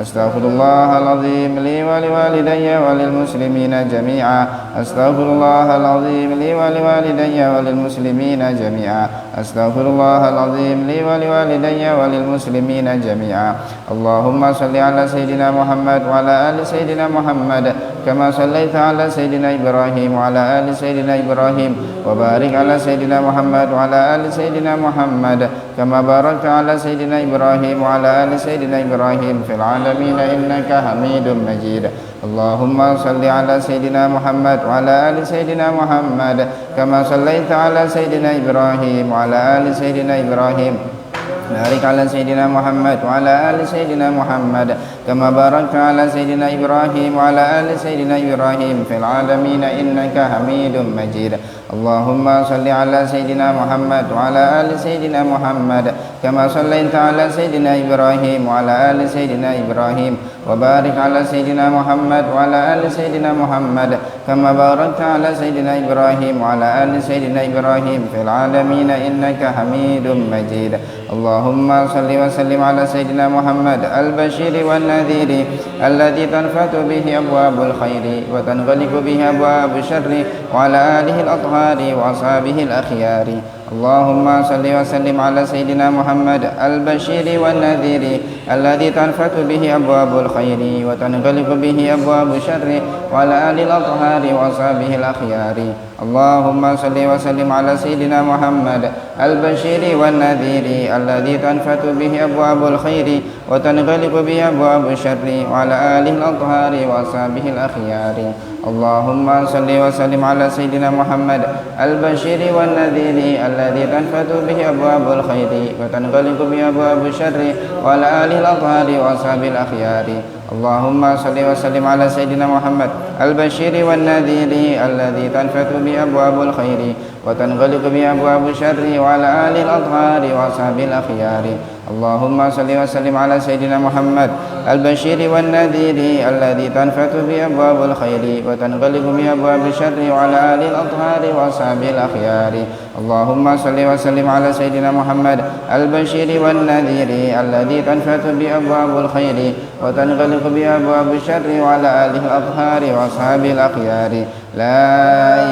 أستغفر الله العظيم لي ولوالدي وللمسلمين جميعا أستغفر الله العظيم لي ولوالدي وللمسلمين جميعا أستغفر الله العظيم لي ولوالدي وللمسلمين جميعا اللهم صل على سيدنا محمد وعلى آل سيدنا محمد كما صليت على سيدنا إبراهيم وعلى آل سيدنا إبراهيم وبارك على سيدنا محمد وعلى آل سيدنا محمد كما باركت على سيدنا إبراهيم وعلى آل سيدنا إبراهيم في العالمين إنك حميد مجيد اللهم صل على سيدنا محمد وعلى آل سيدنا محمد كما صليت على سيدنا إبراهيم وعلى آل سيدنا إبراهيم بارك على سيدنا محمد وعلى آل سيدنا محمد كما باركت على سيدنا إبراهيم وعلى آل سيدنا إبراهيم في العالمين إنك حميد مجيد اللهم صل على سيدنا محمد وعلى آل سيدنا محمد كما صليت على سيدنا إبراهيم وعلى آل سيدنا إبراهيم وبارك على سيدنا محمد وعلى آل سيدنا محمد كما باركت على سيدنا إبراهيم وعلى آل سيدنا إبراهيم في العالمين إنك حميد مجيد اللهم صل وسلم على سيدنا محمد البشير والنذير الذي تنفت به أبواب الخير وتنغلق به أبواب الشر وعلى آله الأطهار وأصحابه الأخيار اللهم صل وسلم على سيدنا محمد البشير والنذير الذي تنفت به أبواب الخير وتنغلق به أبواب الشر وعلى آل الأطهار وأصحابه الأخيار اللهم صل وسلم على سيدنا محمد البشير والنذير الذي تنفت به أبواب الخير وتنغلق به أبواب الشر وعلى آله الأطهار وأصحابه الأخيار اللهم صل وسلم على سيدنا محمد البشير والنذير الذي تنفت به أبواب الخير وتنغلق به أبواب الشر وعلى آله الأطهار وأصحابه الأخيار اللهم صل وسلم على سيدنا محمد البشير والنذير الذي تنفت به أبواب الخير وتنغلق به أبواب الشر وعلى آله الأطهار وأصحابه الأخيار اللهم صل وسلم على سيدنا محمد البشير والنذير الذي تنفت به أبواب الخير وتنغلق به أبواب الشر وعلى آله الأطهار وأصحابه الأخيار اللهم صل وسلم على سيدنا محمد البشير والنذير الذي تنفت به أبواب الخير وتنغلق به أبواب الشر وعلى آله الأطهار وأصحابه الأخيار لا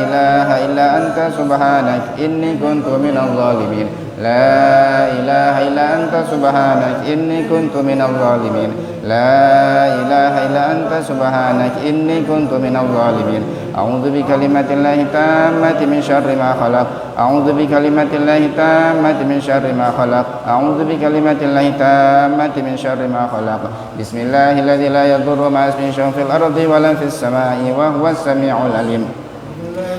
إله إلا أنت سبحانك إني كنت من الظالمين لا إله إلا أنت سبحانك إني كنت من الظالمين لا إله إلا أنت سبحانك إني كنت من الظالمين أعوذ بكلمات الله التامة من شر ما خلق أعوذ بكلمات الله التامة من شر ما خلق أعوذ بكلمات الله التامة من شر ما خلق بسم الله الذي لا يضر مع اسمه شيء في الأرض ولا في السماء وهو السميع العليم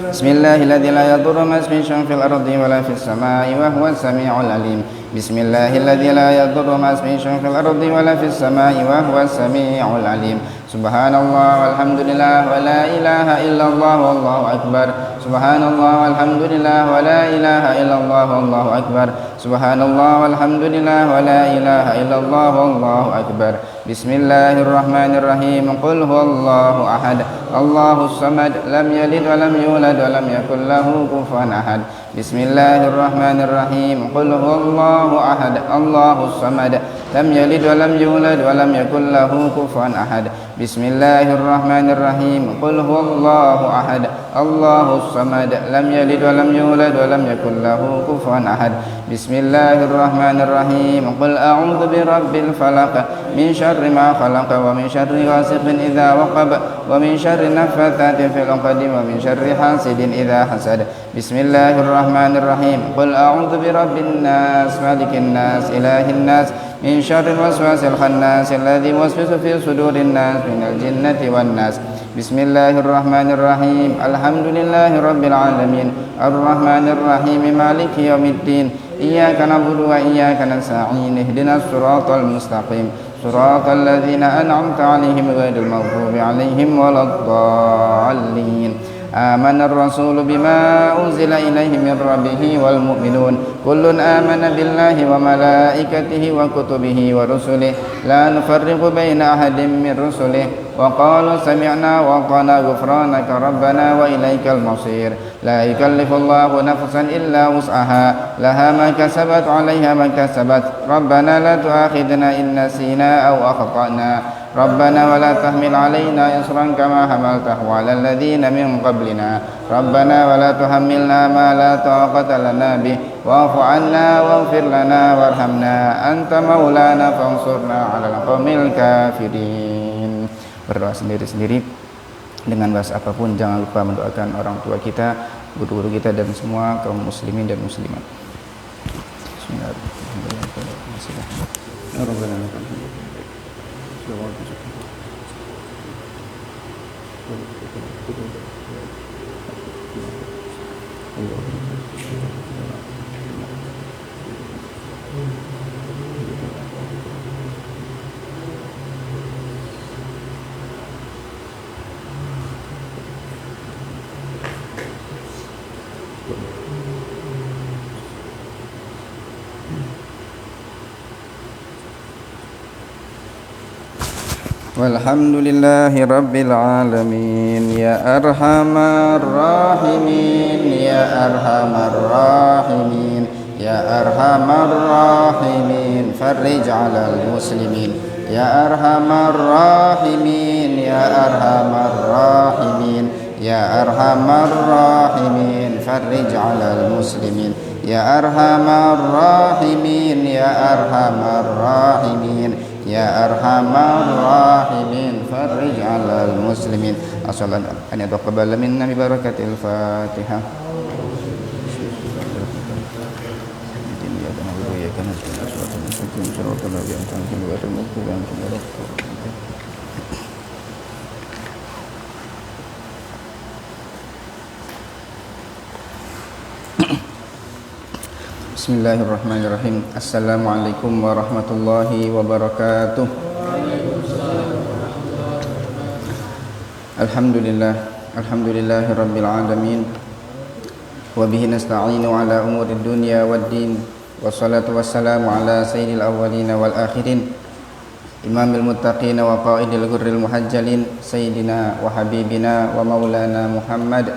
بسم الله الذي لا يضر مع اسمه شيء في الأرض ولا في السماء وهو السميع العليم بسم الله الذي لا يضر مع اسمه شيء في الأرض ولا في السماء وهو السميع العليم سبحان الله والحمد لله ولا إله إلا الله والله أكبر سبحان الله والحمد لله ولا إله إلا الله والله أكبر سبحان الله والحمد لله ولا إله إلا الله والله أكبر بسم الله الرحمن الرحيم قل هو الله أحد الله الصمد لم يلد ولم يولد ولم يكن له كفوا أحد بسم الله الرحمن الرحيم قل هو الله أحد الله الصمد لم يلد ولم يولد ولم يكن له كفوا أحد بسم الله الرحمن الرحيم قل هو الله أحد الله الصمد لم يلد ولم يولد ولم يكن له كفوا أحد بسم الله الرحمن الرحيم قل أعوذ برب الفلق من شر ما خلق ومن شر غاسق إذا وقب ومن شر النفاثات في العقد ومن شر حاسد إذا حسد بسم الله الرحمن الرحيم قل أعوذ برب الناس مالك الناس إله الناس من شر الوسواس الخناس الذي يوسوس في صدور الناس من الجنة والناس بسم الله الرحمن الرحيم الحمد لله رب العالمين الرحمن الرحيم مالك يوم الدين إياك نعبد وإياك نستعين اهدنا الصراط المستقيم صراط الذين أنعمت عليهم غير المغضوب عليهم ولا الضالين آمن الرسول بما أنزل إليه من ربه والمؤمنون كل آمن بالله وملائكته وكتبه ورسله لا نفرق بين أحد من رسله وقالوا سمعنا وأطعنا غفرانك ربنا وإليك المصير لا يكلف الله نفسا إلا وسعها لها ما كسبت عليها ما كسبت ربنا لا تؤاخذنا إن نسينا أو أخطأنا ربنا ولا تحمل علينا إصرا كما حملته على الذين من قبلنا ربنا ولا تحملنا ما لا طاقة لنا به واعف عنا واغفر لنا وارحمنا أنت مولانا فانصرنا على القوم الكافرين. Berdoa sendiri-sendiri dengan bahasa apapun, jangan lupa mendoakan orang tua kita, guru-guru kita, dan semua kaum muslimin dan muslimat. Bismillahirrahmanirrahim. Walhamdulillahi Rabbil Alamin. Ya Arhamar Rahimin, Ya Arhamar Rahimin, Ya Arhamar Rahimin, Farrij 'alal muslimin. Ya Arhamar Rahimin, Ya Arhamar Rahimin, Ya Arhamar Rahimin, Farrij 'alal muslimin. Ya Arhamar Rahimin, Ya Arhamar Rahimin, Ya Arhamar Rahimin, Farrij 'alal muslimin. Assalamualaikum an yataqabbal minna bi barakatil Fatihah. Bismillahirrahmanirrahim. Assalamualaikum warahmatullahi wabarakatuh. Alhamdulillahi rabbil alamin. Wa bihi nasta'inu ala umurid dunya waddin. Wassalatu wassalamu ala sayyidil awwalin wal akhirin, imamil muttaqin wa qaidil ghurril muhajjalin, sayyidina wa habibina wa maulana Muhammad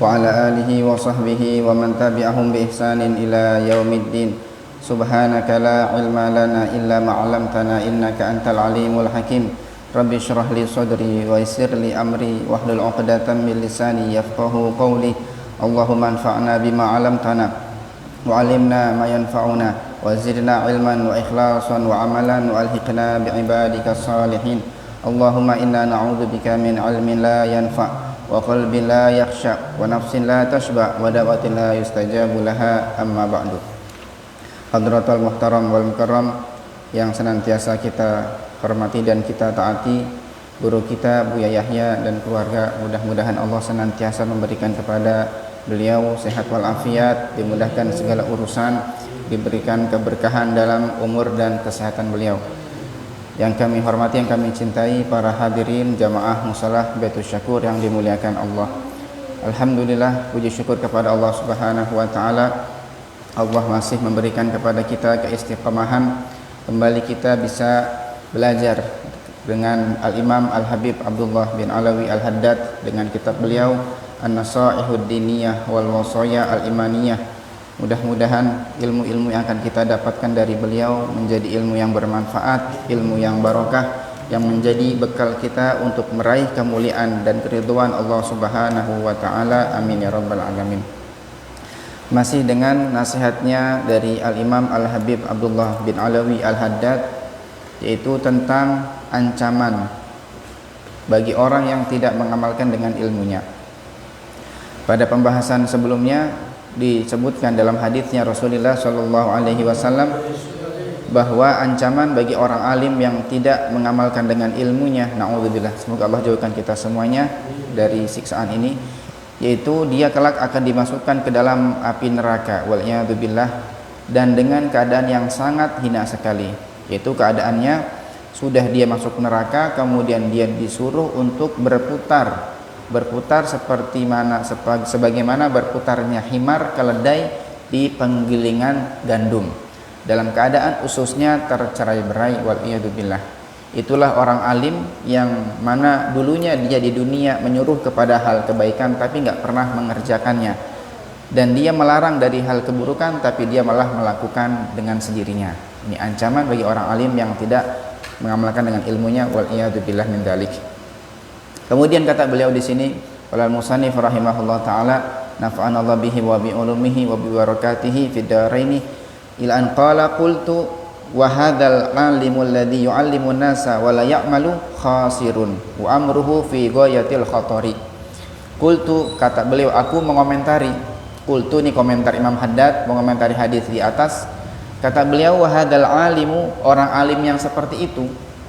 wa ala alihi wa sahbihi wa man tabi'ahum bi ihsanin ila yaumiddin. Subhanaka la ilma lana illa ma 'allamtana innaka antal alimul hakim. Rabbi shrah li sadri wa yassir li amri wahlul 'uqdatam min lisani yafqahu qawli. Allahumma anfa'na bima 'allamtana wa 'allimna ma yanfa'una wa zidna ilman wa ikhlasan wa amalan wa alhiqna bi ibadikas salihin. Allahumma inna na'udzubika min 'ilmin la yanfa' wa qalbin la yakhsha wa nafsin la tashba wa da'watin la yustajabu laha, amma ba'du. Hadratul muhtaram wal mukarram yang senantiasa kita hormati dan kita taati, guru kita Buya Yahya dan keluarga, mudah-mudahan Allah senantiasa memberikan kepada beliau sehat walafiat, dimudahkan segala urusan, diberikan keberkahan dalam umur dan kesehatan beliau. Yang kami hormati, yang kami cintai, para hadirin jamaah mushalah Baitul Syakur yang dimuliakan Allah. Alhamdulillah, puji syukur kepada Allah Subhanahu wa taala. Allah masih memberikan kepada kita keistiqamahan, kembali kita bisa belajar dengan Al-Imam Al-Habib Abdullah bin Alawi Al-Haddad dengan kitab beliau An-Nasaihud Diniyah wal Wasaya Al-Imaniyah. Mudah-mudahan ilmu-ilmu yang akan kita dapatkan dari beliau menjadi ilmu yang bermanfaat, ilmu yang barokah, yang menjadi bekal kita untuk meraih kemuliaan dan keridhaan Allah Subhanahu wa taala. Amin ya rabbal alamin. Masih dengan nasihatnya dari Al-Imam Al-Habib Abdullah bin Alawi Al-Haddad, yaitu tentang ancaman bagi orang yang tidak mengamalkan dengan ilmunya. Pada pembahasan sebelumnya disebutkan dalam hadisnya Rasulullah Shallallahu Alaihi Wasallam bahwa ancaman bagi orang alim yang tidak mengamalkan dengan ilmunya, naudzubillah, semoga Allah jauhkan kita semuanya dari siksaan ini, yaitu dia kelak akan dimasukkan ke dalam api neraka, wal'iyadzubillah, dan dengan keadaan yang sangat hina sekali, yaitu keadaannya sudah dia masuk neraka, kemudian dia disuruh untuk berputar berputar sebagaimana berputarnya himar keledai di penggilingan gandum, dalam keadaan ususnya tercerai-berai, wal iyadzubillah. Itulah orang alim yang mana dulunya dia di dunia menyuruh kepada hal kebaikan tapi nggak pernah mengerjakannya, dan dia melarang dari hal keburukan tapi dia malah melakukan dengan sendirinya. Ini ancaman bagi orang alim yang tidak mengamalkan dengan ilmunya, wal iyadzubillah min dzalik. Kemudian kata beliau di sini, wal musannif rahimahullah taala, nafa'ana Allah bihi wa bi ulumihi wa bi barakatihi fid dharaini, ila an qala qultu wa hadzal alimul ladzi yu'allimun nasa wa la ya'malu khasirun wa amruhu fi ghayatil khatari. Qultu, kata beliau, aku mengomentari. Qultu ini komentar Imam Haddad mengomentari hadis di atas. Kata beliau, wa hadzal alimu, orang alim yang seperti itu,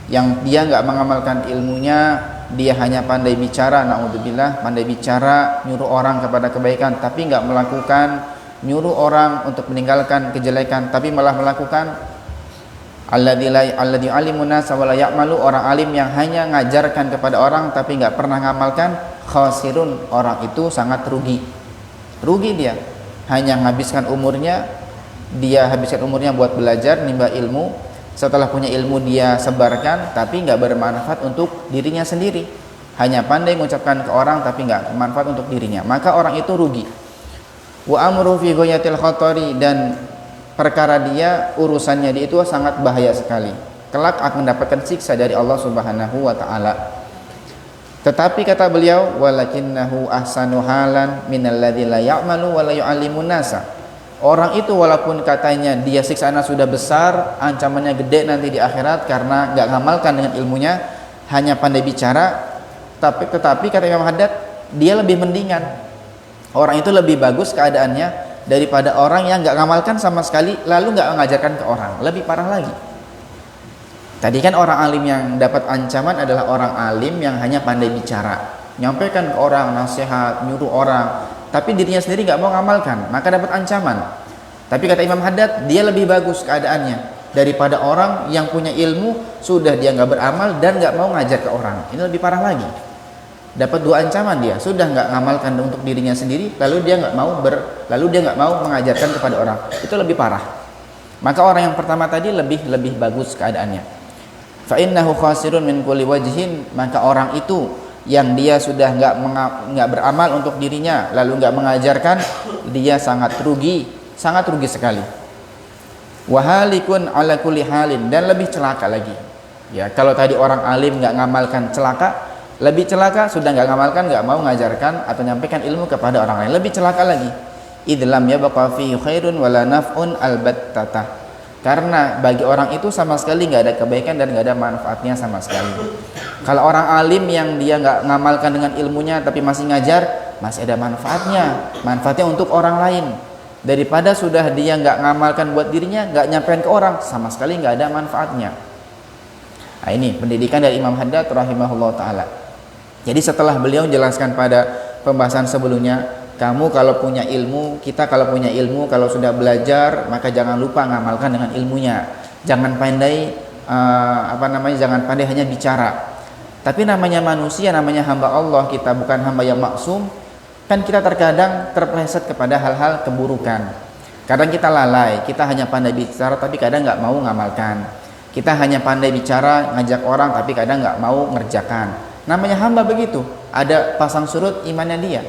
yang dia enggak mengamalkan ilmunya, dia hanya pandai bicara, naudzubillah, pandai bicara nyuruh orang kepada kebaikan tapi enggak melakukan, nyuruh orang untuk meninggalkan kejelekan tapi malah melakukan. Alladzi alimun nasa wa la ya'malu, orang alim yang hanya ngajarkan kepada orang tapi enggak pernah ngamalkan, khasirun, orang itu sangat rugi. Rugi dia, hanya menghabiskan umurnya, dia habiskan umurnya buat belajar, nimba ilmu, setelah punya ilmu dia sebarkan tapi enggak bermanfaat untuk dirinya sendiri, hanya pandai mengucapkan ke orang tapi enggak bermanfaat untuk dirinya, maka orang itu rugi. Wa amru fi ghayatil khatari, dan perkara dia, urusannya dia itu sangat bahaya sekali, kelak akan mendapatkan siksa dari Allah Subhanahu wa taala. Tetapi kata beliau, walakinnahu ahsanu halan minalladzi la ya'malu wa la yu'allimun nasa. Orang itu walaupun katanya dia siksaannya sudah besar, ancamannya gede nanti di akhirat karena enggak ngamalkan dengan ilmunya, hanya pandai bicara, tetapi kata Imam Haddad, dia lebih mendingan. Orang itu lebih bagus keadaannya daripada orang yang enggak ngamalkan sama sekali lalu enggak mengajarkan ke orang, lebih parah lagi. Tadi kan orang alim yang dapat ancaman adalah orang alim yang hanya pandai bicara, nyampaikan ke orang nasihat, nyuruh orang, tapi dirinya sendiri nggak mau ngamalkan, maka dapat ancaman. Tapi kata Imam Haddad, dia lebih bagus keadaannya daripada orang yang punya ilmu, sudah dia nggak beramal dan nggak mau ngajar ke orang. Ini lebih parah lagi. Dapat dua ancaman dia, sudah nggak ngamalkan untuk dirinya sendiri, lalu dia nggak mau mengajarkan kepada orang. Itu lebih parah. Maka orang yang pertama tadi lebih bagus keadaannya. Fa innahu khasirun min kulli wajhin, maka orang itu yang dia sudah enggak beramal untuk dirinya lalu enggak mengajarkan, dia sangat rugi sekali. Wa halikun ala kulli halin, dan lebih celaka lagi. Ya, kalau tadi orang alim enggak ngamalkan celaka, lebih celaka sudah enggak ngamalkan, enggak mau mengajarkan atau menyampaikan ilmu kepada orang lain, lebih celaka lagi. Idlam yabqa fihi khairun wala naf'un albattata. Karena bagi orang itu sama sekali nggak ada kebaikan dan nggak ada manfaatnya sama sekali. Kalau orang alim yang dia nggak ngamalkan dengan ilmunya tapi masih ngajar, masih ada manfaatnya untuk orang lain, daripada sudah dia nggak ngamalkan buat dirinya, nggak nyampein ke orang, sama sekali nggak ada manfaatnya. Nah, ini pendidikan dari Imam Haddad rahimahullah taala. Jadi setelah beliau menjelaskan pada pembahasan sebelumnya, kamu kalau punya ilmu, kita kalau punya ilmu, kalau sudah belajar, maka jangan lupa ngamalkan dengan ilmunya. Jangan pandai jangan pandai hanya bicara. Tapi namanya manusia, namanya hamba Allah, kita bukan hamba yang maksum. Kan kita terkadang terpeleset kepada hal-hal keburukan. Kadang kita lalai, kita hanya pandai bicara tapi kadang nggak mau ngamalkan. Kita hanya pandai bicara, ngajak orang tapi kadang nggak mau ngerjakan. Namanya hamba begitu, ada pasang surut imannya dia.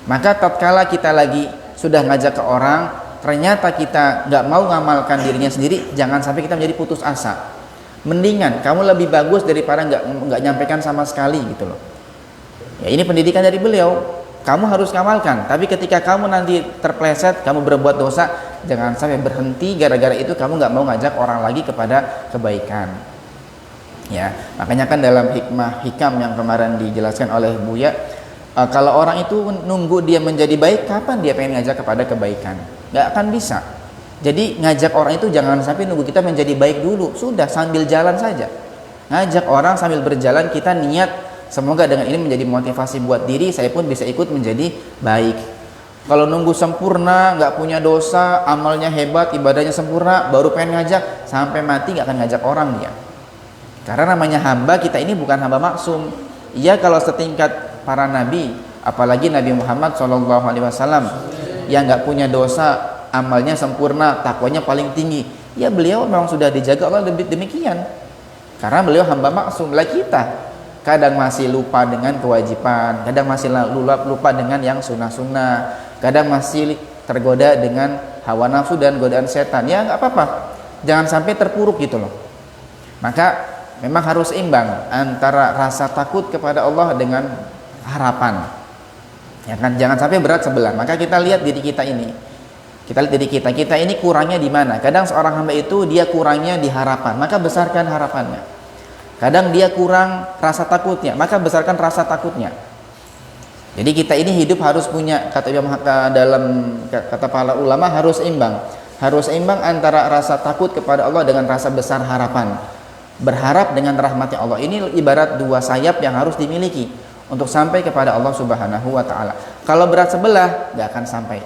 Maka tatkala kita lagi sudah ngajak ke orang, ternyata kita nggak mau ngamalkan dirinya sendiri, jangan sampai kita menjadi putus asa. Mendingan kamu lebih bagus daripada nggak nyampaikan sama sekali gitu loh. Ya, ini pendidikan dari beliau. Kamu harus ngamalkan, tapi ketika kamu nanti terpleset, kamu berbuat dosa, jangan sampai berhenti gara-gara itu kamu nggak mau ngajak orang lagi kepada kebaikan. Ya, makanya kan dalam hikam yang kemarin dijelaskan oleh Buya, kalau orang itu nunggu dia menjadi baik, kapan dia pengen ngajak kepada kebaikan? Nggak akan bisa. Jadi ngajak orang itu jangan sampai nunggu kita menjadi baik dulu, sudah sambil jalan saja. Ngajak orang sambil berjalan, kita niat semoga dengan ini menjadi motivasi buat diri, saya pun bisa ikut menjadi baik. Kalau nunggu sempurna, nggak punya dosa, amalnya hebat, ibadahnya sempurna, baru pengen ngajak, sampai mati nggak akan ngajak orang dia. Karena namanya hamba, kita ini bukan hamba maksum. Iya, kalau setingkat para nabi, apalagi Nabi Muhammad SAW yang nggak punya dosa, amalnya sempurna, takwanya paling tinggi, ya beliau memang sudah dijaga Allah demikian, karena beliau hamba maksum. Lah kita kadang masih lupa dengan kewajiban, kadang masih lupa dengan yang sunnah-sunnah, kadang masih tergoda dengan hawa nafsu dan godaan setan. Ya nggak apa-apa, jangan sampai terpuruk gitu loh. Maka memang harus imbang antara rasa takut kepada Allah dengan harapan, ya kan, jangan sampai berat sebelah. Maka kita lihat diri kita ini, kita ini kurangnya di mana. Kadang seorang hamba itu dia kurangnya di harapan, maka besarkan harapannya. Kadang dia kurang rasa takutnya, maka besarkan rasa takutnya. Jadi kita ini hidup harus punya, kata para ulama, harus imbang antara rasa takut kepada Allah dengan rasa besar harapan. Berharap dengan rahmatnya Allah. Ini ibarat dua sayap yang harus dimiliki untuk sampai kepada Allah Subhanahu wa taala. Kalau berat sebelah, gak akan sampai.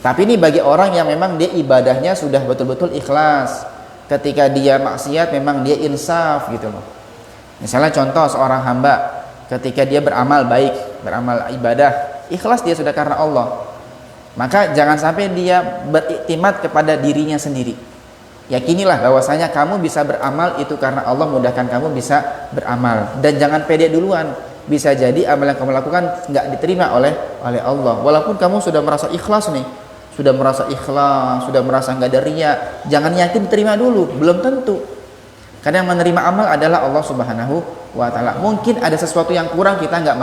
Tapi ini bagi orang yang memang dia ibadahnya sudah betul-betul ikhlas. Ketika dia maksiat memang dia insaf gitu loh. Misalnya contoh seorang hamba ketika dia beramal baik, beramal ibadah, ikhlas dia sudah karena Allah. Maka jangan sampai dia beriktimat kepada dirinya sendiri. Yakinilah bahwasanya kamu bisa beramal itu karena Allah mudahkan kamu bisa beramal, dan jangan pede duluan. Bisa jadi amal yang kamu lakukan nggak diterima oleh Allah. Walaupun kamu sudah merasa ikhlas nih, sudah merasa nggak ada riya, jangan yakin terima dulu, belum tentu. Karena yang menerima amal adalah Allah Subhanahu wa taala. Mungkin ada sesuatu yang kurang, kita nggak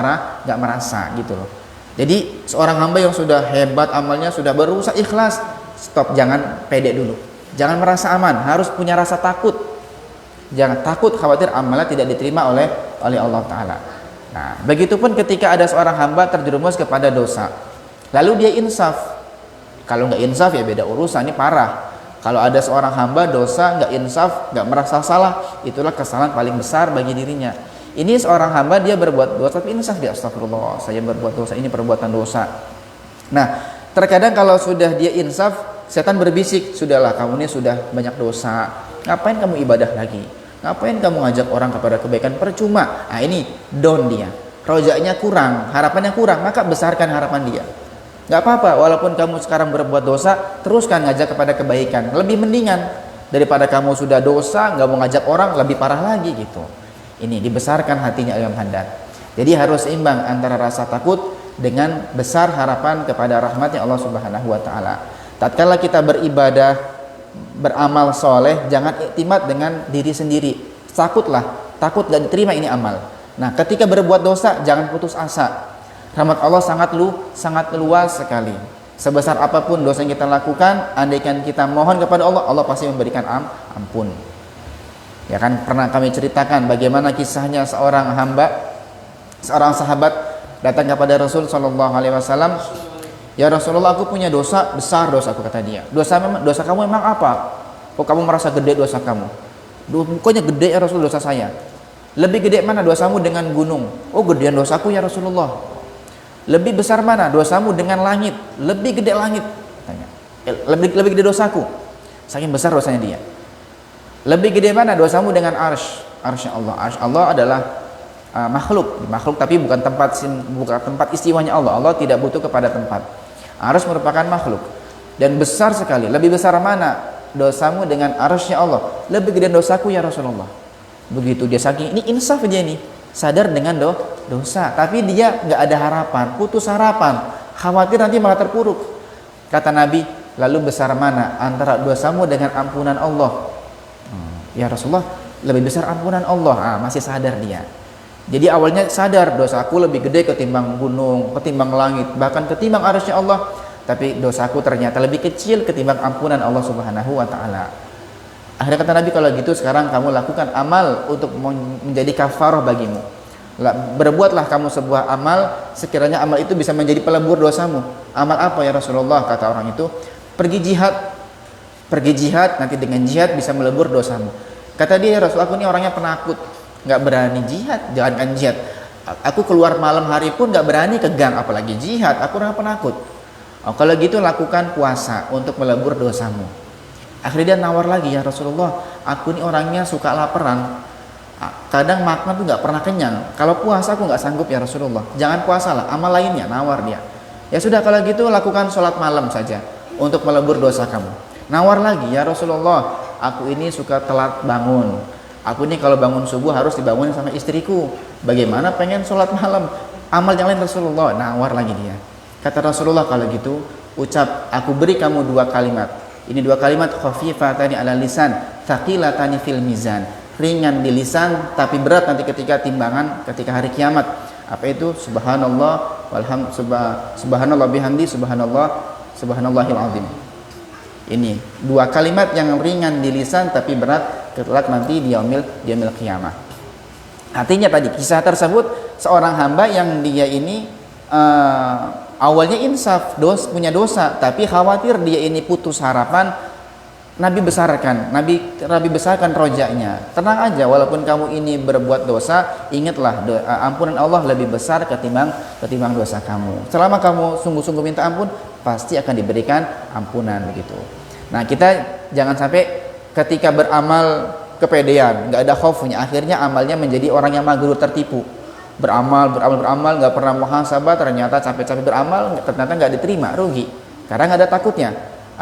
merasa gitu loh. Jadi seorang hamba yang sudah hebat amalnya, sudah berusaha ikhlas, stop, jangan pede dulu, jangan merasa aman, harus punya rasa takut. Jangan takut, khawatir amalnya tidak diterima oleh Allah taala. Nah, begitupun ketika ada seorang hamba terjerumus kepada dosa, lalu dia insaf. Kalau nggak insaf ya beda urusan, ini parah. Kalau ada seorang hamba dosa, nggak insaf, nggak merasa salah, itulah kesalahan paling besar bagi dirinya. Ini seorang hamba dia berbuat dosa tapi insaf, dia astagfirullah, saya berbuat dosa, ini perbuatan dosa. Nah, terkadang kalau sudah dia insaf, setan berbisik, sudahlah kamu ini sudah banyak dosa, ngapain kamu ibadah lagi, ngapain kamu ngajak orang kepada kebaikan, percuma. Nah ini down dia, rojaknya kurang, harapannya kurang, maka besarkan harapan dia. Gak apa-apa, walaupun kamu sekarang berbuat dosa, teruskan ngajak kepada kebaikan. Lebih mendingan daripada kamu sudah dosa, gak mau ngajak orang, lebih parah lagi gitu. Ini dibesarkan hatinya Imam Haddad. Jadi harus imbang antara rasa takut dengan besar harapan kepada rahmatnya Allah Subhanahu wa taala. Tatkala kita beribadah, beramal soleh, jangan iktimat dengan diri sendiri. Takut gak diterima ini amal. Nah, ketika berbuat dosa, jangan putus asa. Rahmat Allah sangat luas sekali. Sebesar apapun dosa yang kita lakukan, andaikan kita mohon kepada Allah, Allah pasti memberikan ampun. Ya kan, pernah kami ceritakan bagaimana kisahnya seorang sahabat datang kepada Rasul Shallallahu Alaihi Wasallam. Ya Rasulullah, aku punya dosa besar, dosaku, kata dia. Dosa kamu memang apa? Kok kamu merasa gede dosa kamu? Pokoknya gede ya Rasul dosa saya. Lebih gede mana dosamu dengan gunung? Oh, gedean dosaku ya Rasulullah. Lebih besar mana dosamu dengan langit? Lebih gede langit, tanya. Lebih gede dosaku, saking besar dosanya dia. Lebih gede mana dosamu dengan arsy Allah? Arsy Allah adalah makhluk tapi bukan tempat istiwanya Allah. Allah tidak butuh kepada tempat. Arsy merupakan makhluk dan besar sekali. Lebih besar mana dosamu dengan arsy Allah? Lebih gede dosaku ya Rasulullah. Begitu dia, saking ini insaf dia nih, sadar dengan dosa, tapi dia nggak ada harapan, putus harapan, khawatir nanti malah terpuruk. Kata Nabi, lalu besar mana antara dosamu dengan ampunan Allah? Ya Rasulullah, lebih besar ampunan Allah. Masih sadar dia. Jadi awalnya sadar dosaku lebih gede ketimbang gunung, ketimbang langit, bahkan ketimbang arsy Allah. Tapi dosaku ternyata lebih kecil ketimbang ampunan Allah Subhanahu wa taala. Akhirnya kata Nabi, kalau gitu sekarang kamu lakukan amal untuk menjadi kafarah bagimu. Berbuatlah kamu sebuah amal, sekiranya amal itu bisa menjadi pelebur dosamu. Amal apa ya Rasulullah? Kata orang itu, pergi jihad, nanti dengan jihad bisa melebur dosamu. Kata dia, ya Rasul, aku ini orangnya penakut, nggak berani jihad, jangankan jihad, aku keluar malam hari pun nggak berani ke gang, apalagi jihad, aku orang penakut. Oh, kalau gitu lakukan puasa untuk melebur dosamu. Akhirnya dia nawar lagi, ya Rasulullah, aku ini orangnya suka laparan, Kadang makan tuh nggak pernah kenyang. Kalau puasa aku nggak sanggup ya Rasulullah. Jangan puasa lah, amal lainnya, nawar dia. Ya sudah kalau gitu lakukan sholat malam saja untuk melebur dosa kamu. Nawar lagi, ya Rasulullah, aku ini suka telat bangun. Aku ini kalau bangun subuh harus dibangunin sama istriku. Bagaimana pengen sholat malam? Amal yang lain Rasulullah, nawar lagi dia. Kata Rasulullah, kalau gitu ucap, aku beri kamu 2 kalimat. Ini 2 kalimat, khafifatani ala lisan, thaqilatani fil mizan. Ringan di lisan tapi berat nanti ketika timbangan ketika hari kiamat. Apa itu? Subhanallah subhanallah bihamdi subhanallahil azim. Ini 2 kalimat yang ringan di lisan tapi berat kelak nanti di yaumil qiyamah. Artinya tadi kisah tersebut seorang hamba yang dia ini awalnya insaf, punya dosa, tapi khawatir dia ini putus harapan. Nabi besarkan rojaknya. Tenang aja, walaupun kamu ini berbuat dosa, ingatlah ampunan Allah lebih besar ketimbang dosa kamu. Selama kamu sungguh-sungguh minta ampun, pasti akan diberikan ampunan begitu. Nah, kita jangan sampai ketika beramal kepedean, nggak ada khaufnya, akhirnya amalnya menjadi orang yang magrur, tertipu. Beramal, nggak pernah muhasabah, ternyata capek-capek beramal, ternyata nggak diterima, rugi. Karena nggak ada takutnya.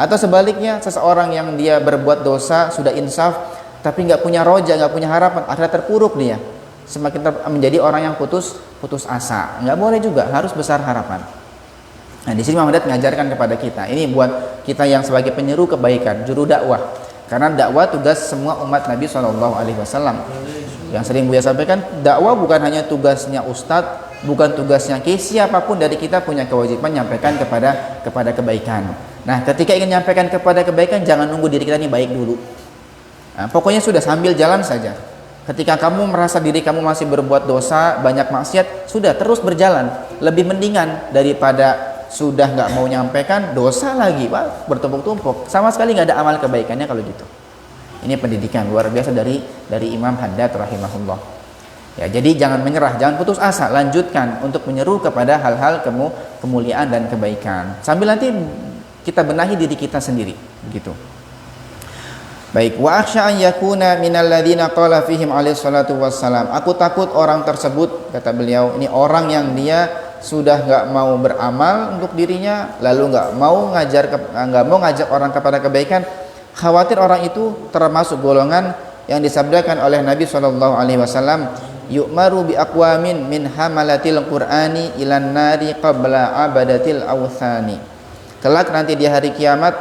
Atau sebaliknya, seseorang yang dia berbuat dosa sudah insaf tapi nggak punya roja, nggak punya harapan, akhirnya terpuruk dia, semakin menjadi orang yang putus asa. Nggak boleh juga, harus besar harapan. Nah, di sini Muhammad mengajarkan kepada kita, ini buat kita yang sebagai penyeru kebaikan, juru dakwah. Karena dakwah tugas semua umat Nabi SAW. Yang sering Buya sampaikan, dakwah bukan hanya tugasnya ustadz, bukan tugasnya siapapun dari kita punya kewajiban menyampaikan kepada kebaikan. Nah, ketika ingin menyampaikan kepada kebaikan, jangan nunggu diri kita ini baik dulu. Nah, pokoknya sudah sambil jalan saja. Ketika kamu merasa diri kamu masih berbuat dosa, banyak maksiat, sudah terus berjalan. Lebih mendingan daripada sudah nggak mau menyampaikan, dosa lagi, wah, bertumpuk-tumpuk. Sama sekali nggak ada amal kebaikannya kalau gitu. Ini pendidikan luar biasa dari Imam Haddad rahimahullah. Ya, jadi jangan menyerah, jangan putus asa, lanjutkan untuk menyeru kepada hal-hal kemuliaan dan kebaikan. Sambil nanti kita benahi diri kita sendiri, begitu. Baik, wa akhsha an yakuna minal ladzina qala fihim alaihi salatu wassalam. Aku takut orang tersebut, kata beliau, ini orang yang dia sudah nggak mau beramal untuk dirinya, lalu nggak mau ngajak orang kepada kebaikan. Khawatir orang itu termasuk golongan yang disabdakan oleh Nabi sallallahu alaihi wasallam, yu'maru bi aqwamin min hamalatil qur'ani ilan nari qabla abadatil awthani. Kelak nanti di hari kiamat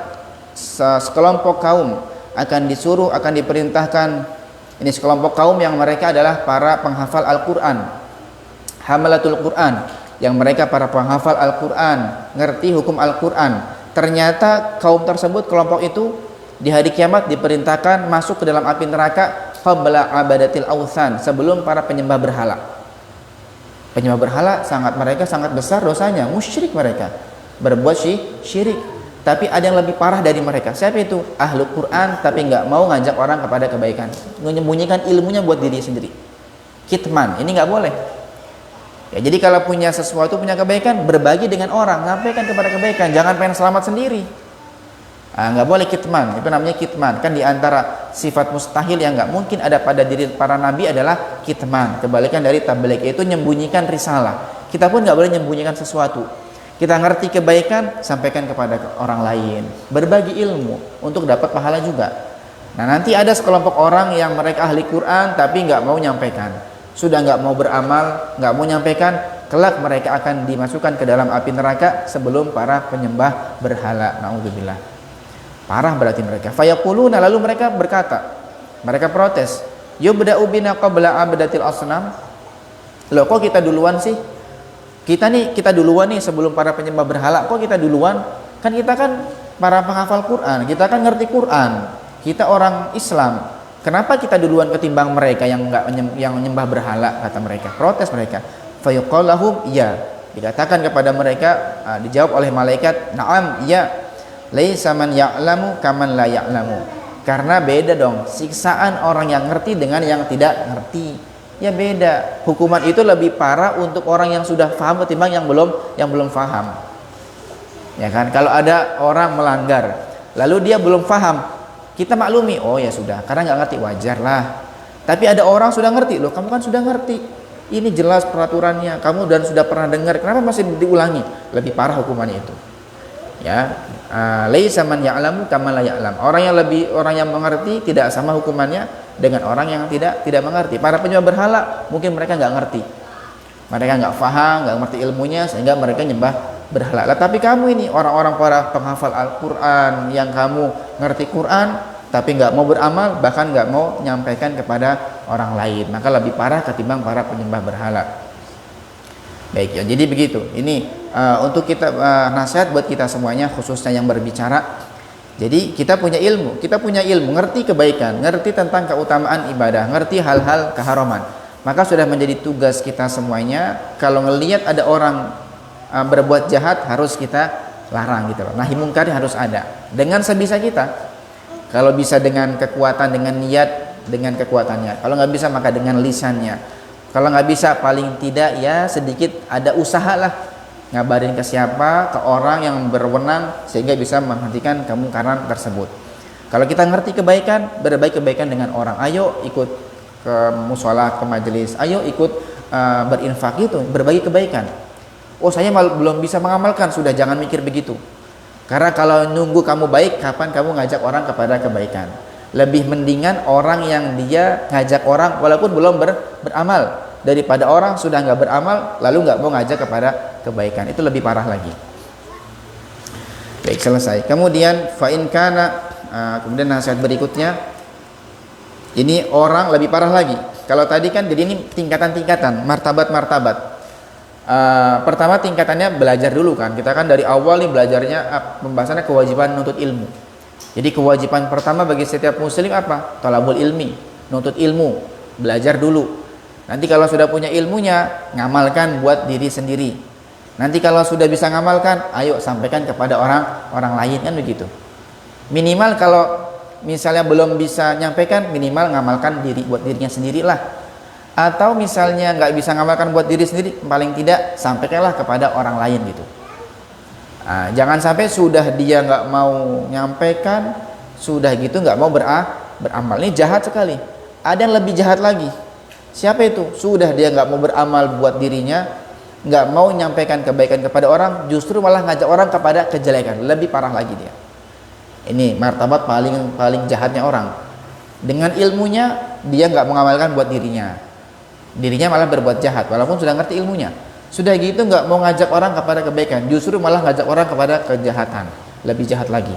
sekelompok kaum akan diperintahkan, ini sekelompok kaum yang mereka adalah para penghafal Al-Qur'an, hamalatul Qur'an, yang mereka para penghafal Al-Qur'an, ngerti hukum Al-Qur'an. Ternyata kaum tersebut, kelompok itu di hari kiamat diperintahkan masuk ke dalam api neraka qabla abadatil awthan, sebelum para penyembah berhala. Penyembah berhala mereka sangat besar dosanya, musyrik mereka, berbuat syirik. Tapi ada yang lebih parah dari mereka. Siapa itu? Ahlu Quran tapi nggak mau ngajak orang kepada kebaikan, menyembunyikan ilmunya buat diri sendiri. Kitman, ini nggak boleh. Ya, jadi kalau punya sesuatu, punya kebaikan, berbagi dengan orang, sampaikan kepada kebaikan, jangan pengen selamat sendiri. Nggak boleh kitman, itu namanya kitman. Kan diantara sifat mustahil yang nggak mungkin ada pada diri para nabi adalah kitman. Kebalikan dari tabligh, itu menyembunyikan risalah. Kita pun nggak boleh menyembunyikan sesuatu. Kita ngerti kebaikan, sampaikan kepada orang lain, berbagi ilmu untuk dapat pahala juga. Nah, nanti ada sekelompok orang yang mereka ahli Quran tapi nggak mau nyampaikan, sudah nggak mau beramal, nggak mau nyampaikan, kelak mereka akan dimasukkan ke dalam api neraka sebelum para penyembah berhala. Naudzubillah. Parah berarti mereka. Fayaquluna, lalu mereka berkata, mereka protes, yubda'u bina qabla abadatil asnam. Loh, kok kita duluan sih? Kita duluan nih sebelum para penyembah berhala. Kok kita duluan? Kan kita kan para penghafal Quran, kita kan ngerti Quran, kita orang Islam. Kenapa kita duluan ketimbang mereka yang menyembah berhala? Kata mereka, protes mereka. Fayuqal lahum, ya, dikatakan kepada mereka, dijawab oleh malaikat, na'am, ya, laisa man ya'lamu kaman la ya'lamu. Karena beda dong siksaan orang yang ngerti dengan yang tidak ngerti. Ya beda. Hukuman itu lebih parah untuk orang yang sudah paham ketimbang yang belum paham. Ya kan? Kalau ada orang melanggar, lalu dia belum paham, kita maklumi, oh ya sudah, karena nggak ngerti, wajar lah. Tapi ada orang sudah ngerti, loh kamu kan sudah ngerti, ini jelas peraturannya, kamu dan sudah pernah dengar, kenapa masih diulangi? Lebih parah hukumannya itu. Ya, laisa man ya'lamu kama la ya'lam. Orang yang mengerti tidak sama hukumannya dengan orang yang tidak mengerti. Para penyembah berhala mungkin mereka nggak ngerti, mereka nggak paham, nggak ngerti ilmunya sehingga mereka nyembah berhala. Tapi kamu ini orang-orang para penghafal Al-Quran yang kamu ngerti Quran tapi nggak mau beramal, bahkan nggak mau nyampaikan kepada orang lain, maka lebih parah ketimbang para penyembah berhala. Baik ya, jadi begitu. Ini untuk kita nasihat buat kita semuanya, khususnya yang berbicara. Jadi kita punya ilmu, ngerti kebaikan, ngerti tentang keutamaan ibadah, ngerti hal-hal keharaman. Maka sudah menjadi tugas kita semuanya, kalau ngelihat ada orang berbuat jahat harus kita larang gitu loh. Nahi mungkar harus ada dengan sebisa kita. Kalau bisa dengan kekuatan, dengan niat, dengan kekuatannya. Kalau nggak bisa maka dengan lisannya. Kalau nggak bisa paling tidak ya sedikit ada usaha lah, ngabarin ke siapa, ke orang yang berwenang sehingga bisa menghentikan kemungkaran tersebut. Kalau kita ngerti kebaikan, berbagi kebaikan dengan orang. Ayo ikut ke mushola, ke majelis. Ayo ikut berinfak gitu, berbagi kebaikan. Oh saya belum bisa mengamalkan, sudah jangan mikir begitu. Karena kalau nunggu kamu baik, kapan kamu ngajak orang kepada kebaikan? Lebih mendingan orang yang dia ngajak orang walaupun belum beramal, daripada orang sudah nggak beramal lalu nggak mau ngajak kepada kebaikan. Itu lebih parah lagi. Baik, selesai. Kemudian kemudian nasihat berikutnya, ini orang lebih parah lagi. Kalau tadi kan jadi ini tingkatan-tingkatan, martabat-martabat. Pertama tingkatannya belajar dulu kan. Kita kan dari awal nih belajarnya pembahasannya kewajiban nuntut ilmu. Jadi kewajiban pertama bagi setiap muslim apa? Thalabul ilmi, nuntut ilmu, belajar dulu. Nanti kalau sudah punya ilmunya, ngamalkan buat diri sendiri. Nanti kalau sudah bisa ngamalkan, ayo sampaikan kepada orang lain, kan begitu. Minimal kalau misalnya belum bisa nyampaikan, minimal ngamalkan buat dirinya sendirilah. Atau misalnya nggak bisa ngamalkan buat diri sendiri, paling tidak sampaikanlah kepada orang lain gitu. Jangan sampai sudah dia nggak mau nyampaikan, sudah gitu nggak mau beramal. Ini jahat sekali. Ada yang lebih jahat lagi. Siapa itu? Sudah dia nggak mau beramal buat dirinya, nggak mau nyampaikan kebaikan kepada orang, justru malah ngajak orang kepada kejelekan. Lebih parah lagi dia. Ini martabat paling jahatnya orang. Dengan ilmunya dia nggak mengamalkan buat dirinya malah berbuat jahat walaupun sudah ngerti ilmunya. Sudah gitu nggak mau ngajak orang kepada kebaikan, justru malah ngajak orang kepada kejahatan. Lebih jahat lagi.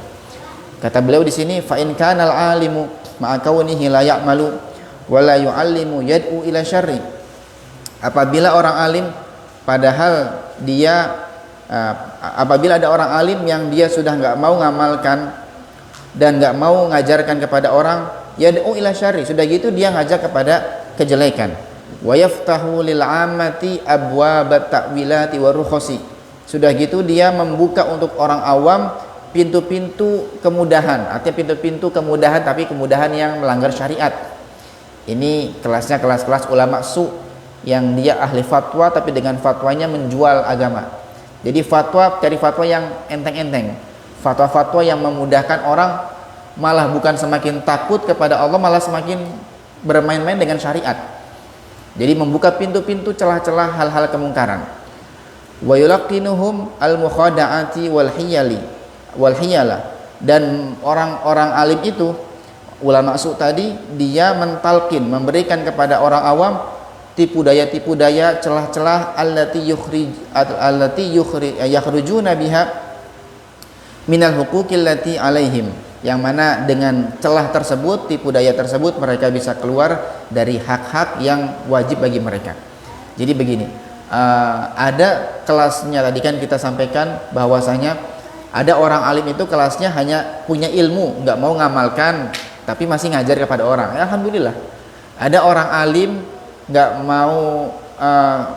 Kata beliau di sini, fa in kana al-alimu ma'a kaunihi la ya'malu wa la yu'allimu yad'u ila syarri. Apabila orang alim padahal dia apabila ada orang alim yang dia sudah nggak mau ngamalkan dan nggak mau ngajarkan kepada orang, yad'u ila syarri, sudah gitu dia ngajak kepada kejelekan. Wa yaftahu lil 'ammati abwabat ta'wilati wa rukhasi. Sudah gitu dia membuka untuk orang awam pintu-pintu kemudahan, artinya pintu-pintu kemudahan tapi kemudahan yang melanggar syariat. Ini kelasnya kelas-kelas ulama su yang dia ahli fatwa tapi dengan fatwanya menjual agama. Jadi cari fatwa yang enteng-enteng. Fatwa-fatwa yang memudahkan orang, malah bukan semakin takut kepada Allah, malah semakin bermain-main dengan syariat. Jadi membuka pintu-pintu celah-celah hal-hal kemungkaran. Wa yulaqinuhum al-mukhada'ati wal hiyala. Dan orang-orang alim itu, ulama su tadi, dia mentalkin, memberikan kepada orang awam tipu daya, celah-celah allati yakhrujuna biha minal huquqil lati alaihim, yang mana dengan celah tersebut, tipu daya tersebut, mereka bisa keluar dari hak-hak yang wajib bagi mereka. Jadi begini, ada kelasnya tadi kan kita sampaikan bahwasanya ada orang alim itu kelasnya hanya punya ilmu, nggak mau ngamalkan, tapi masih ngajar kepada orang. Alhamdulillah. Ada orang alim nggak mau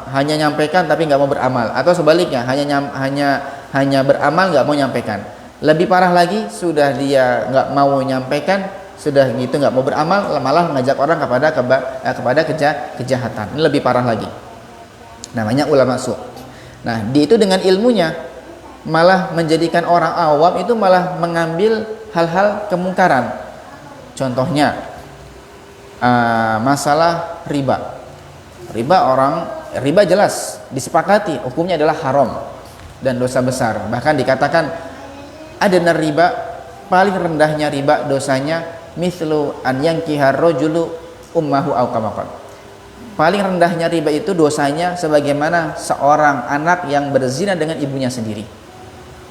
hanya nyampaikan tapi nggak mau beramal, atau sebaliknya hanya beramal nggak mau nyampaikan. Lebih parah lagi, sudah dia nggak mau nyampaikan, sudah gitu nggak mau beramal, malah mengajak orang kepada kejahatan. Ini lebih parah lagi. Namanya ulama su. Nah, itu dengan ilmunya malah menjadikan orang awam itu malah mengambil hal-hal kemungkaran. Contohnya, masalah riba. Riba jelas disepakati hukumnya adalah haram dan dosa besar. Bahkan dikatakan adna riba, paling rendahnya riba dosanya mithlu an yankihar rajulu ummahu aw kama qala. Paling rendahnya riba itu dosanya sebagaimana seorang anak yang berzina dengan ibunya sendiri.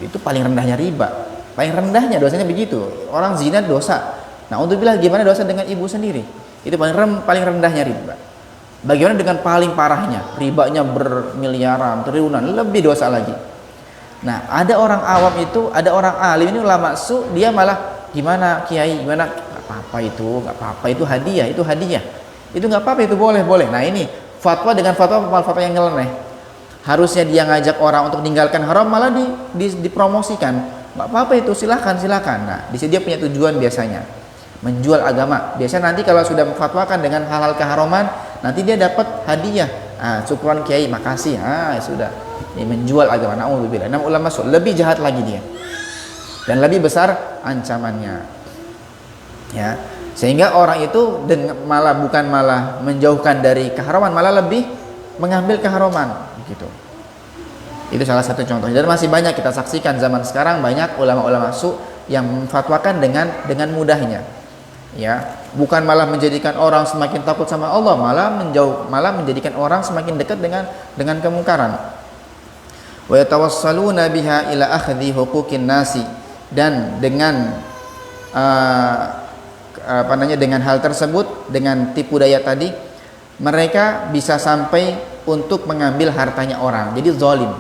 Itu paling rendahnya riba. Paling rendahnya dosanya begitu. Orang zina dosa. Nah, untuk bilang gimana dosa dengan ibu sendiri? Itu paling rendahnya riba. Bagaimana dengan paling parahnya? Ribanya bermiliaran, triliunan, lebih dosa lagi. Nah, ada orang awam itu, ada orang alim ini ulama su, dia malah gimana kiai, gimana? Gak apa-apa itu hadiah, itu hadiah. Itu nggak apa-apa, itu boleh. Nah, ini fatwa dengan fatwa yang nyeleneh. Harusnya dia ngajak orang untuk meninggalkan haram, malah dipromosikan. Nggak apa-apa itu, silakan. Nah, di sini dia punya tujuan biasanya menjual agama. Biasanya nanti kalau sudah memfatwakan dengan hal-hal keharaman, nanti dia dapat hadiah. Syukran kiai, makasih. Sudah. Ini menjual agama. Nauzubillah. Nama ulama lebih jahat lagi dia. Dan lebih besar ancamannya. Ya. Sehingga orang itu bukan malah menjauhkan dari keharaman, malah lebih mengambil keharaman gitu. Itu salah satu contoh. Dan masih banyak kita saksikan zaman sekarang, banyak ulama-ulama su yang memfatwakan dengan mudahnya. Ya, bukan malah menjadikan orang semakin takut sama Allah, malah menjadikan orang semakin dekat dengan kemungkaran. Wa yatawassaluna biha ila akhdhi huquqin nasi, dan dengan dengan hal tersebut, dengan tipu daya tadi, mereka bisa sampai untuk mengambil hartanya orang. Jadi zalim.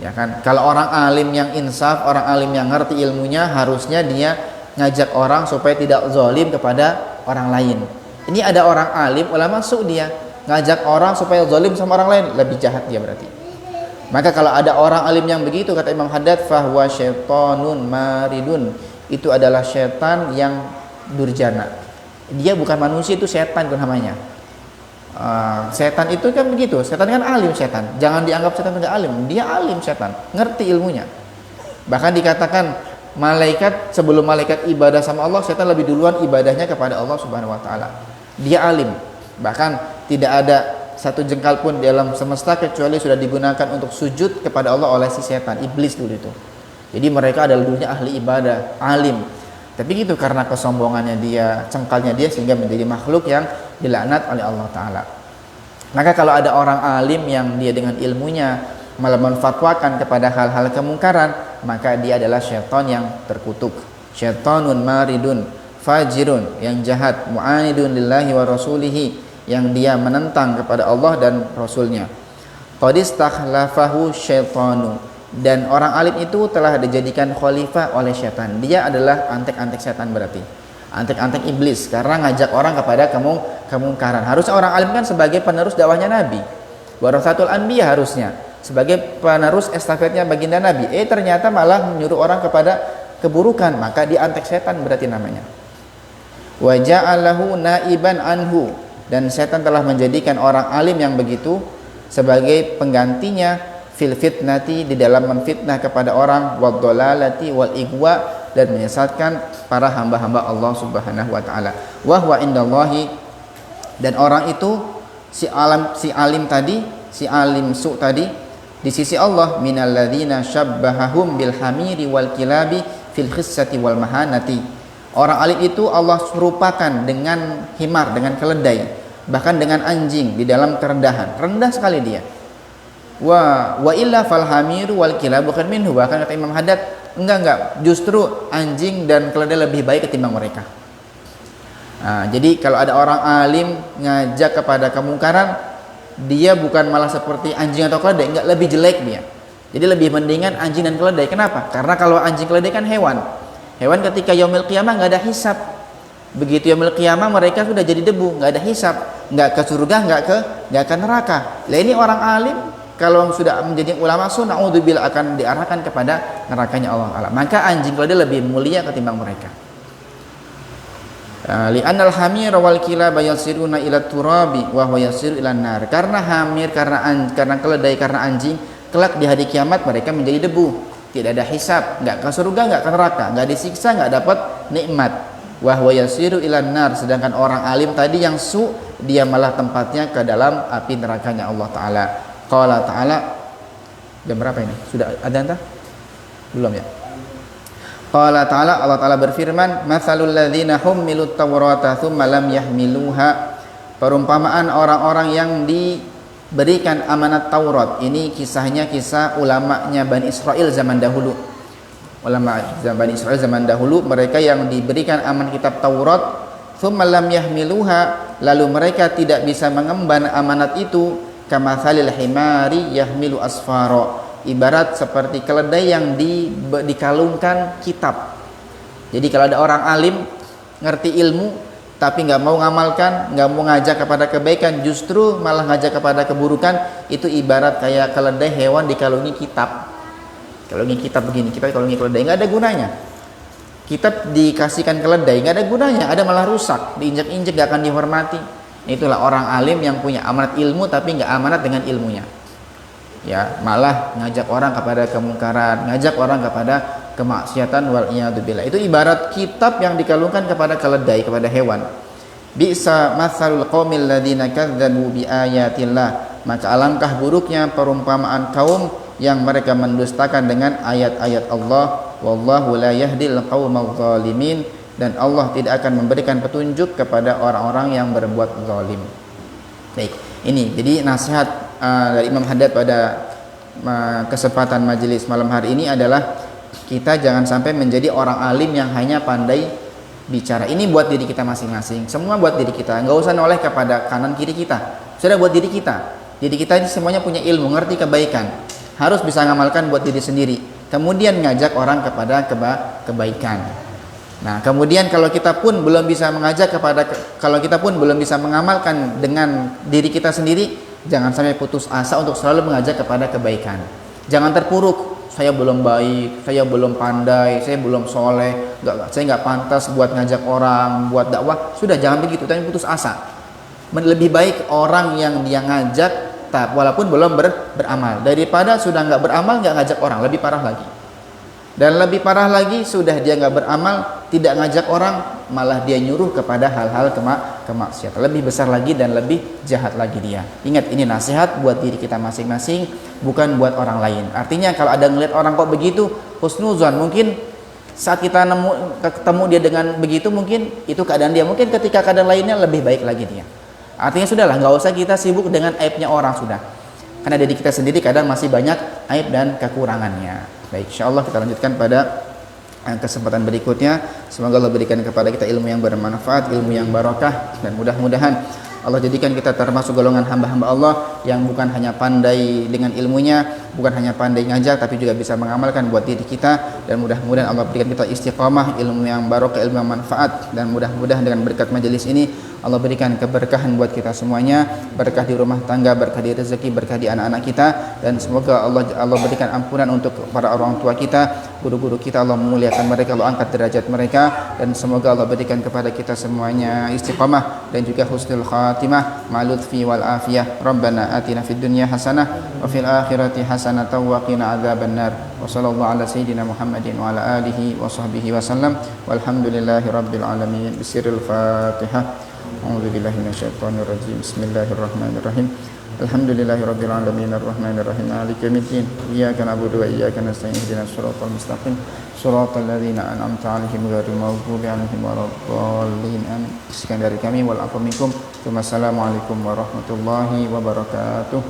Ya kan? Kalau orang alim yang insaf, orang alim yang ngerti ilmunya, harusnya dia ngajak orang supaya tidak zalim kepada orang lain. Ini ada orang alim, ulama su, dia ngajak orang supaya zalim sama orang lain, lebih jahat dia berarti. Maka kalau ada orang alim yang begitu, kata Imam Haddad, fahuwa syaitonun maridun, itu adalah syaitan yang durjana. Dia bukan manusia, itu setan itu namanya. Setan itu kan begitu, setan kan alim setan. Jangan dianggap setan tidak alim, dia alim setan, ngerti ilmunya. Bahkan dikatakan malaikat, sebelum malaikat ibadah sama Allah, setan lebih duluan ibadahnya kepada Allah Subhanahu wa taala. Dia alim. Bahkan tidak ada satu jengkal pun dalam semesta kecuali sudah digunakan untuk sujud kepada Allah oleh si setan, iblis dulu itu. Jadi mereka adalah dulunya ahli ibadah, alim. Tapi gitu, karena kesombongannya dia, cengkalnya dia, sehingga menjadi makhluk yang dilaknat oleh Allah taala. Maka kalau ada orang alim yang dia dengan ilmunya malah menfatwakan kepada hal-hal kemungkaran, maka dia adalah syaitan yang terkutuk. Syaitanun maridun, fajirun, yang jahat, mu'anidun lillahi wa rasulihi, yang dia menentang kepada Allah dan Rasulnya. Qadistakhlafahu syaitanu, dan orang alim itu telah dijadikan khalifah oleh syaitan. Dia adalah antek-antek syaitan, berarti antek-antek iblis, karena ngajak orang kepada kemungkaran. Harusnya orang alim kan sebagai penerus dakwahnya Nabi, warasatul anbiya, harusnya sebagai penerus estafetnya baginda Nabi. Ternyata malah menyuruh orang kepada keburukan, maka dia antek setan berarti namanya. Wa ja'alahu naiban anhu, dan setan telah menjadikan orang alim yang begitu sebagai penggantinya fil fitnati, di dalam menfitnah kepada orang, wad dhalalati wal igwa, dan menyesatkan para hamba-hamba Allah Subhanahu wa taala. Wa huwa indallahi, dan orang itu si alim tadi, si alim su tadi, di sisi Allah, minalladzina syabbahahum bil hamiri wal kilabi fil khissati wal mahanati. Orang alim itu Allah serupakan dengan himar, dengan keledai, bahkan dengan anjing di dalam kerendahan. Rendah sekali dia. Wa illa fal hamiru wal kilab bukan minhu. Bahkan kata Imam Haddad, enggak, justru anjing dan keledai lebih baik ketimbang mereka. Jadi kalau ada orang alim ngajak kepada kemungkaran, dia bukan malah seperti anjing atau keledai, enggak, lebih jelek dia. Jadi lebih mendingan anjing dan keledai. Kenapa? Karena kalau anjing keledai kan hewan. Hewan ketika yaumil qiyamah enggak ada hisab. Begitu yaumil qiyamah mereka sudah jadi debu, enggak ada hisab, enggak ke surga, enggak ke neraka. Lah ini orang alim kalau sudah menjadi ulama sunnah, naudzubillah, akan diarahkan kepada nerakanya Allah Taala. Maka anjing keledai lebih mulia ketimbang mereka. Li'annal hamir wal kilab yasiruna ila turabi wa huwa yasiru ila nar. Karena hamir, karena keledai, karena anjing, kelak di hari kiamat mereka menjadi debu, tidak ada hisab, enggak ke surga, enggak ke neraka, enggak disiksa, enggak dapat nikmat. wa huwa yasiru ilan nar, sedangkan orang alim tadi yang dia malah tempatnya ke dalam api nerakanya Allah taala. Qala taala, jam berapa ini? Sudah ada entah? Belum ya? Qala ta'ala, Allah Ta'ala berfirman, matsalul ladzina hummilut tawrata tsumma lam yahmiluha, perumpamaan orang-orang yang diberikan amanat Taurat. Ini kisahnya kisah ulamanya Bani Israel zaman dahulu. Ulama Bani Israel zaman dahulu, mereka yang diberikan amanat kitab Taurat, tsumma lam yahmiluha, lalu mereka tidak bisa mengemban amanat itu, kamatsalil himari yahmilu asfara, ibarat seperti keledai yang dikalungkan kitab. Jadi kalau ada orang alim ngerti ilmu tapi nggak mau ngamalkan, nggak mau ngajak kepada kebaikan, justru malah ngajak kepada keburukan, itu ibarat kayak keledai hewan dikalungi kitab. Kalungi kitab begini, kita kalungi keledai nggak ada gunanya. Kitab dikasihkan keledai nggak ada gunanya, ada malah rusak, diinjak-injak, nggak akan dihormati. Itulah orang alim yang punya amanat ilmu tapi nggak amanat dengan ilmunya. Ya, malah ngajak orang kepada kemungkaran, ngajak orang kepada kemaksiatan, wal iyadu billah. Itu ibarat kitab yang dikalungkan kepada keledai, kepada hewan. Bisa matsalul qaumil ladzina kadzdzabu bi ayatillah, maka alangkah buruknya perumpamaan kaum yang mereka mendustakan dengan ayat-ayat Allah. Wallahu la yahdil qaumal zalimin, dan Allah tidak akan memberikan petunjuk kepada orang-orang yang berbuat zalim. Baik, ini jadi nasihat dari Imam Haddad pada kesempatan majelis malam hari ini adalah kita jangan sampai menjadi orang alim yang hanya pandai bicara. Ini buat diri kita masing-masing, semua buat diri kita, nggak usah noleh kepada kanan kiri kita, sudah buat diri kita. Diri kita ini semuanya punya ilmu, ngerti kebaikan, harus bisa ngamalkan buat diri sendiri, kemudian ngajak orang kepada kebaikan. Nah, kemudian kalau kita pun belum bisa mengamalkan dengan diri kita sendiri, jangan sampai putus asa untuk selalu mengajak kepada kebaikan. Jangan terpuruk, saya belum baik, saya belum pandai, saya belum soleh, saya nggak pantas buat ngajak orang, buat dakwah. Sudah, jangan begitu, tapi putus asa. Lebih baik orang yang dia ngajak walaupun belum beramal, daripada sudah nggak beramal nggak ngajak orang, lebih parah lagi. Dan lebih parah lagi, sudah dia nggak beramal, tidak ngajak orang, malah dia nyuruh kepada hal-hal kemaksiatan. Lebih besar lagi dan lebih jahat lagi dia. Ingat, ini nasihat buat diri kita masing-masing, bukan buat orang lain. Artinya kalau ada ngelihat orang kok begitu, husnuzon, mungkin saat kita ketemu dia dengan begitu, mungkin itu keadaan dia. Mungkin ketika keadaan lainnya lebih baik lagi dia. Artinya sudahlah, nggak usah kita sibuk dengan aibnya orang, sudah. Karena diri kita sendiri kadang masih banyak aib dan kekurangannya. Baik, insyaallah kita lanjutkan pada kesempatan berikutnya. Semoga Allah berikan kepada kita ilmu yang bermanfaat, ilmu yang barokah, dan mudah-mudahan Allah jadikan kita termasuk golongan hamba-hamba Allah yang bukan hanya pandai dengan ilmunya, bukan hanya pandai ngajar, tapi juga bisa mengamalkan buat diri kita. Dan mudah-mudahan Allah berikan kita istiqamah, ilmu yang barokah, ilmu yang manfaat. Dan mudah-mudahan dengan berkat majelis ini Allah berikan keberkahan buat kita semuanya, berkah di rumah tangga, berkah di rezeki, berkah di anak-anak kita, dan semoga Allah berikan ampunan untuk para orang tua kita, guru-guru kita, Allah memuliakan mereka, Allah angkat derajat mereka, dan semoga Allah berikan kepada kita semuanya istiqamah dan juga husnul khatimah ma'al lutfi wal afiyah. Rabbana atina fid dunya hasanah wa fil akhirati hasanah wa qina adzabannar. Wa sallallahu ala sayyidina Muhammadin wa ala alihi wa sahbihi wa sallam. Walhamdulillahi rabbil alamin. Bisiril Fatihah. A'udzu billahi minasyaitonir rajim. Bismillahirrahmanirrahim. Alhamdulillahirabbil alamin arrahmanir rahim maliki yaumiddin. Iyyaka na'budu wa iyyaka nasta'in. Ihdinas siratal mustaqim. Shiratal ladzina an'amta 'alaihim ghairil maghdubi 'alaihim waladdallin. Amin. Sekian dari kami, wal afu minkum. Wassalamualaikum warahmatullahi wabarakatuh.